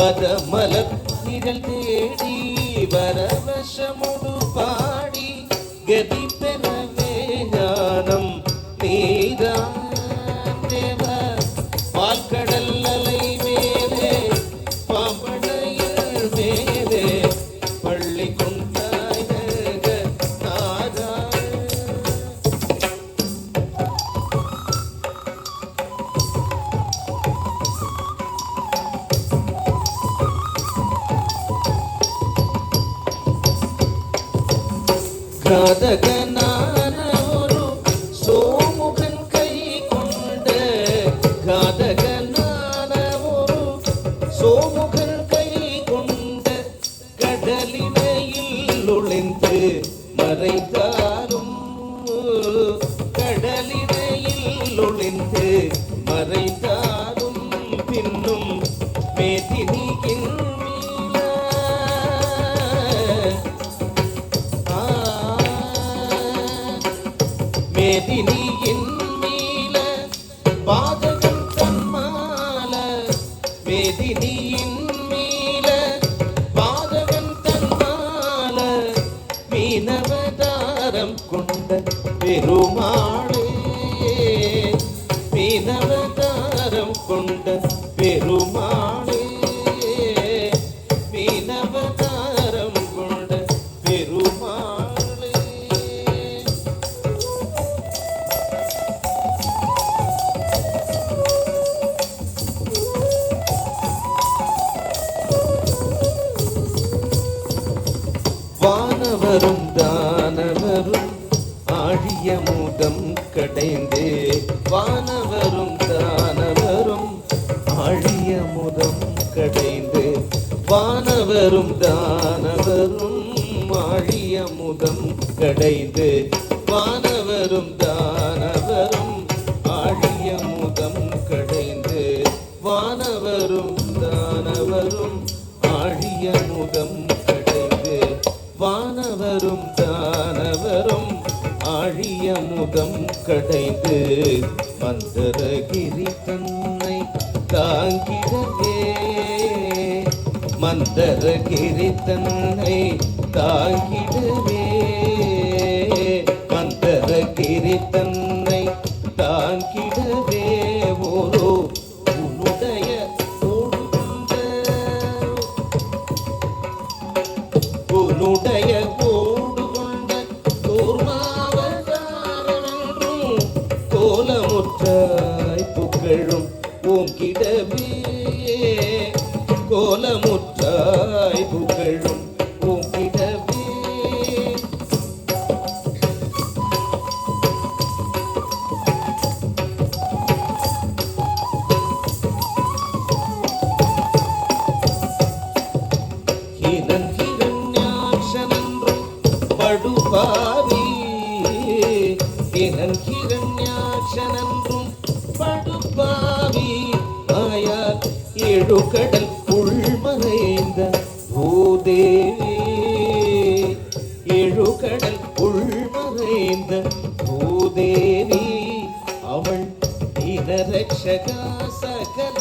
பதமலர் நிழல் தேடி வரவசமுடு பாடி கதி பெறவே ஞானம் நீதான் தேவ பால்கடல் அலை மேலே பாம்படையில் மேலே பள்ளி கொண்டாய் நாதா. காதகனான ஒரு சோமுகன் கை கொண்ட காதகனான ஒரு சோமுகன் கை கொண்ட கடலினையில் ஒளிந்து மறைத்தாலும் கடலினையில் ஒளிந்து மறைத்தாலும் பின்னும் மேதினியின் மேதினியின் மீள பாதகம் தன்மால மேதினியின் மீள பாதகம் தன்மால மீனவதாரம் கொண்ட பெருமாளே மீனவதாரம் கொண்ட பெருமாளே மீனவதாரம் கொண்ட பெருமாளே. வானவரும் தானவரும் ஆழிய முதம் கடைந்து வானவரும் தானவரும் ஆழிய முதம் கடைந்து வானவரும் தானவரும் ஆழிய முதம் கடைந்து வானவரும் தானவரும் ஆழிய முதம் கடைந்து வானவரும் தானவரும் ஆழிய முதம் கடைந்து வானவரும் தானவரும் ஆழிய முதம் கடைந்து மந்தரகிரி தன்னை தாங்கிடவே மந்தரகிரி தன்னை தாங்கிடவே மந்தரகிரி தன்னை தாங்கிடவே ஒரு உன்னுடைய உன்னுடைய ஓடு கொண்ட கூர்மாவதாரமென்றும் கோலமுற்றாய் புகழும் ஓங்கிடவே கோலமுற்றாய் புகழும் ஓங்கிடவே. படுபாவி ஹிரண்யாட்சனன்றும் படுபாவி ஆயால் ஏழு கடல் உள்மறைந்த பூதேவி ஏழு கடல் உள்மறைந்த பூதேவி அவள் இனரக்ஷகா சகல